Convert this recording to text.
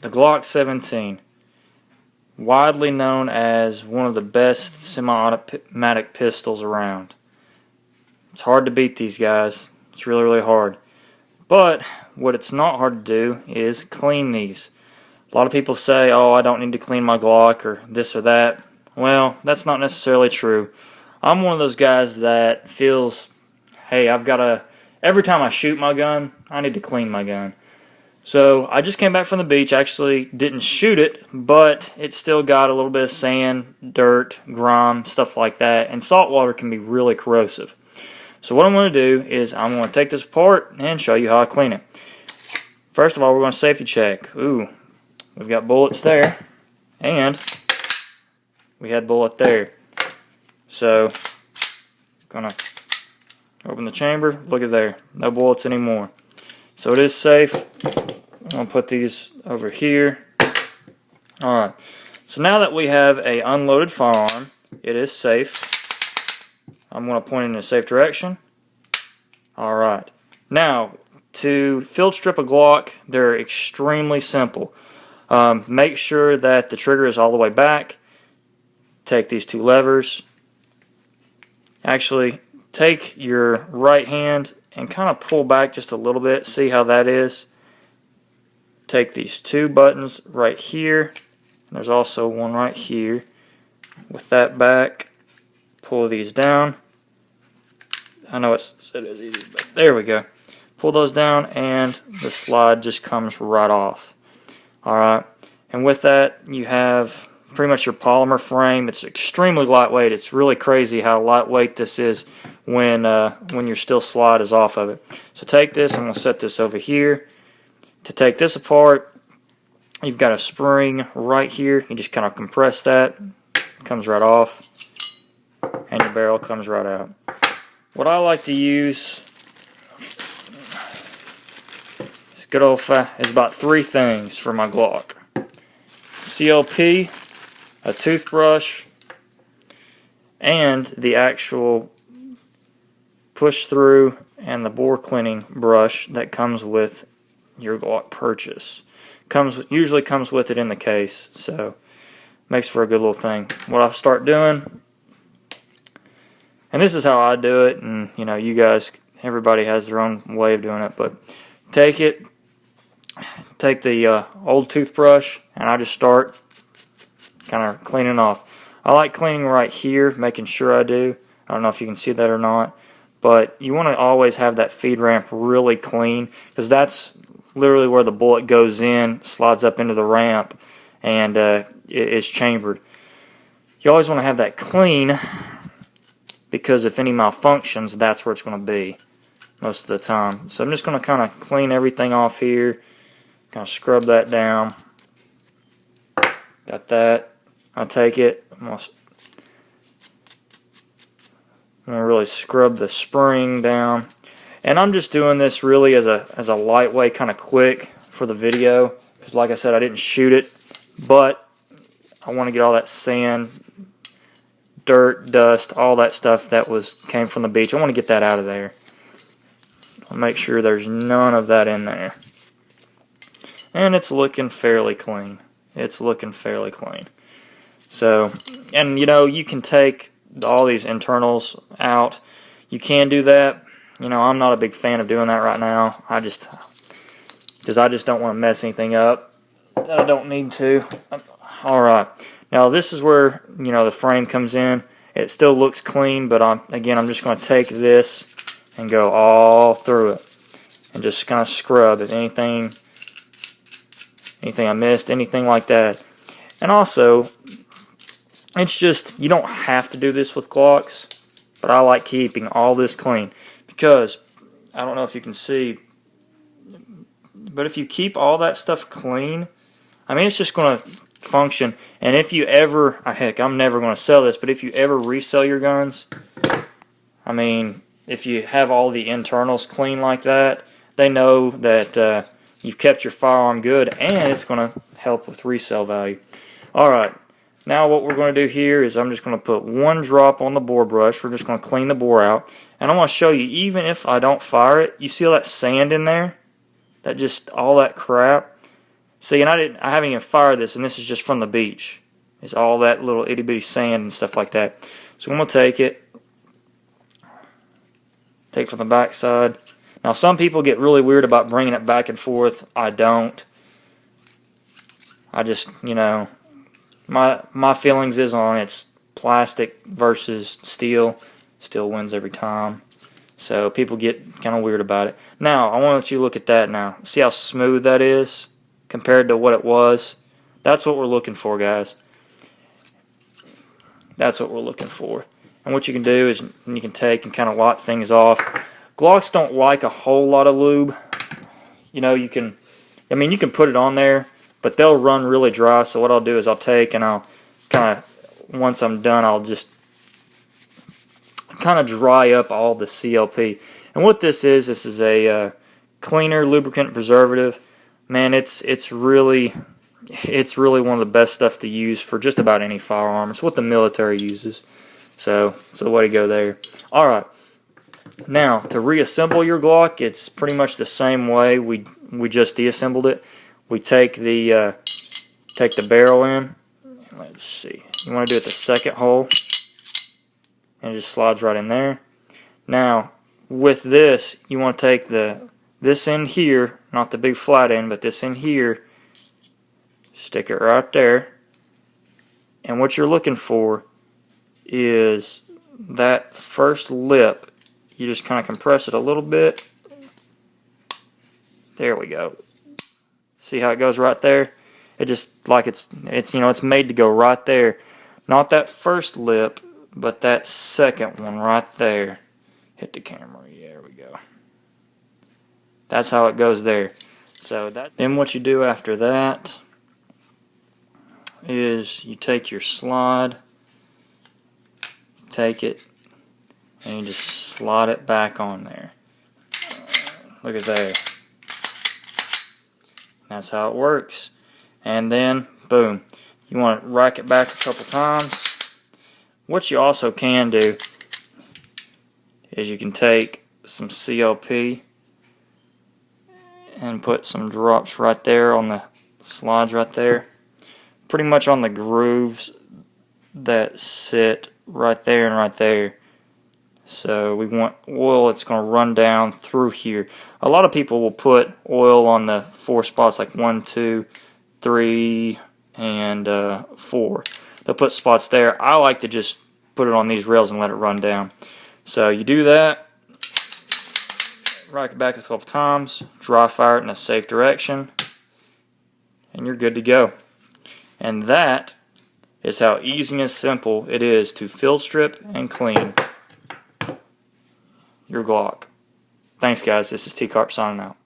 The Glock 17, widely known as one of the best semi-automatic pistols around. It's hard to beat these guys. It's really, really hard. But what it's not hard to do is clean these. A lot of people say, oh, I don't need to clean my Glock or this or that. Well, that's not necessarily true. I'm one of those guys that feels, hey, every time I shoot my gun, I need to clean my gun. So I just came back from the beach. Actually didn't shoot it, but it still got a little bit of sand, dirt, grime, stuff like that. And salt water can be really corrosive. So what I'm going to do is I'm going to take this apart and show you how I clean it. First of all, we're going to safety check. Ooh, we've got bullets there, and we had bullet there. So, going to open the chamber. Look at there, no bullets anymore. So it is safe. I'm going to put these over here. Alright, so now that we have a unloaded firearm, it is safe. I'm going to point it in a safe direction. Alright, now to field strip a Glock, they're extremely simple. Make sure that the trigger is all the way back. Take these two levers. Actually, take your right hand and kind of pull back just a little bit. See how that is? Take these two buttons right here. And there's also one right here. With that back, pull these down. I know it's easy, but there we go. Pull those down and the slide just comes right off. Alright, and with that you have pretty much your polymer frame. It's extremely lightweight. It's really crazy how lightweight this is when your steel slide is off of it. So take this, I'm going to set this over here. To take this apart, you've got a spring right here. You just kind of compress that. It comes right off. And your barrel comes right out. What I like to use is good old is about three things for my Glock. CLP, a toothbrush, and the actual push through and the bore cleaning brush that comes with your Glock purchase. Usually comes with it in the case, so makes for a good little thing. What I start doing, and this is how I do it, and you know, you guys, everybody has their own way of doing it, but take the old toothbrush and I just start kind of cleaning off. I like cleaning right here, making sure I do. I don't know if you can see that or not, but you want to always have that feed ramp really clean, because that's literally where the bullet goes in, slides up into the ramp, and it's chambered. You always want to have that clean, because if any malfunctions, that's where it's going to be most of the time. So I'm just going to kind of clean everything off here, kind of scrub that down. Got that. I'll take it. I'm going to really scrub the spring down. And I'm just doing this really as a lightweight, kind of quick for the video, because like I said, I didn't shoot it, but I want to get all that sand, dirt, dust, all that stuff that came from the beach. I want to get that out of there. I'll make sure there's none of that in there. And it's looking fairly clean. It's looking fairly clean. So, and you know, you can take all these internals out. You can do that. You know, I'm not a big fan of doing that right now. Because I just don't want to mess anything up that I don't need to. Alright. Now this is where, you know, the frame comes in. It still looks clean, but again, I'm just going to take this and go all through it. And just kind of scrub it. Anything I missed, anything like that. And also, it's just, you don't have to do this with Glocks, but I like keeping all this clean. Because, I don't know if you can see, but if you keep all that stuff clean, I mean, it's just going to function. And if you ever, heck, I'm never going to sell this, but if you ever resell your guns, I mean, if you have all the internals clean like that, they know that you've kept your firearm good, and it's going to help with resale value. Alright, now what we're going to do here is I'm just going to put one drop on the bore brush. We're just going to clean the bore out. And I want to show you, even if I don't fire it, you see all that sand in there? All that crap? See, and I haven't even fired this, and this is just from the beach. It's all that little itty bitty sand and stuff like that. So I'm gonna take it from the back side. Now some people get really weird about bringing it back and forth. I don't. I just, you know, my feelings is on it's plastic versus steel. Steel wins every time. So people get kind of weird about it. Now, I want you to look at that now. See how smooth that is compared to what it was? That's what we're looking for, guys. That's what we're looking for. And what you can do is you can take and kind of lock things off. Glocks don't like a whole lot of lube. You know, you can put it on there, but they'll run really dry. So what I'll do is I'll take and I'll kind of, once I'm done, I'll just kind of dry up all the CLP. And what this is a cleaner lubricant preservative. Man, it's really one of the best stuff to use for just about any firearm. It's what the military uses. So way to go there. All right. Now, to reassemble your Glock, it's pretty much the same way we just deassembled it. We take the barrel in. Let's see. You want to do it the second hole, and it just slides right in there. Now, with this, you want to take this end here, not the big flat end, but this end here. Stick it right there. And what you're looking for is that first lip. You just kind of compress it a little bit. There we go. See how it goes right there? It just like it's made to go right there. Not that first lip, but that second one right there. Hit the camera. Yeah, there we go. That's how it goes there. So then what you do after that is you take your slide, take it, and you just slide it back on there. Look at there. That's how it works. And then, boom, you want to rack it back a couple times. What you also can do is you can take some CLP and put some drops right there on the slides right there. Pretty much on the grooves that sit right there and right there. So we want oil that's going to run down through here. A lot of people will put oil on the 4 spots, like 1, 2, 3, and 4. They'll put spots there. I like to just put it on these rails and let it run down. So you do that, rack it back a couple times, dry fire it in a safe direction, and you're good to go. And that is how easy and simple it is to field strip and clean your Glock. Thanks, guys. This is Tcarp signing out.